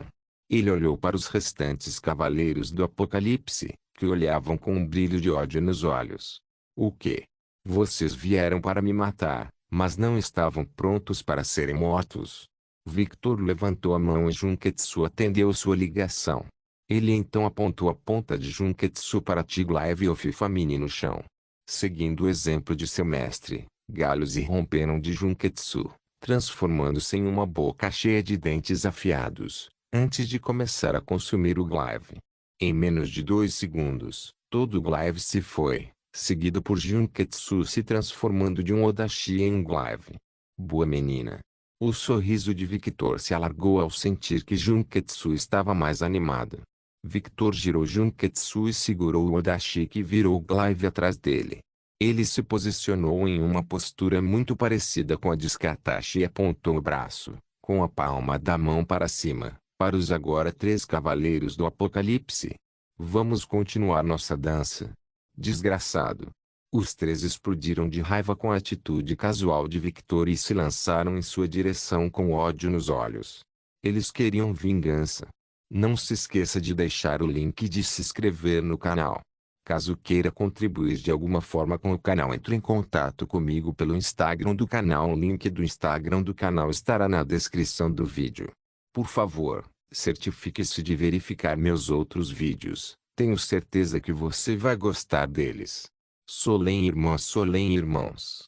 Ele olhou para os restantes cavaleiros do Apocalipse, que olhavam com um brilho de ódio nos olhos. O quê? Vocês vieram para me matar, mas não estavam prontos para serem mortos. Victor levantou a mão e Junketsu atendeu sua ligação. Ele então apontou a ponta de Junketsu para Tiglaev e Ofifamine no chão. Seguindo o exemplo de seu mestre, galhos irromperam de Junketsu, transformando-se em uma boca cheia de dentes afiados, antes de começar a consumir o glaive. Em menos de 2 segundos, todo o glaive se foi, seguido por Junketsu se transformando de um Odachi em um glaive. Boa menina. O sorriso de Victor se alargou ao sentir que Junketsu estava mais animado. Victor girou Junketsu e segurou o Odachi que virou o glaive atrás dele. Ele se posicionou em uma postura muito parecida com a de Skatashi e apontou o braço, com a palma da mão para cima, para os agora 3 cavaleiros do Apocalipse. Vamos continuar nossa dança. Desgraçado. Os 3 explodiram de raiva com a atitude casual de Victor e se lançaram em sua direção com ódio nos olhos. Eles queriam vingança. Não se esqueça de deixar o link e de se inscrever no canal. Caso queira contribuir de alguma forma com o canal, entre em contato comigo pelo Instagram do canal. O link do Instagram do canal estará na descrição do vídeo. Por favor, certifique-se de verificar meus outros vídeos. Tenho certeza que você vai gostar deles. Solem irmãs, Solem irmãos.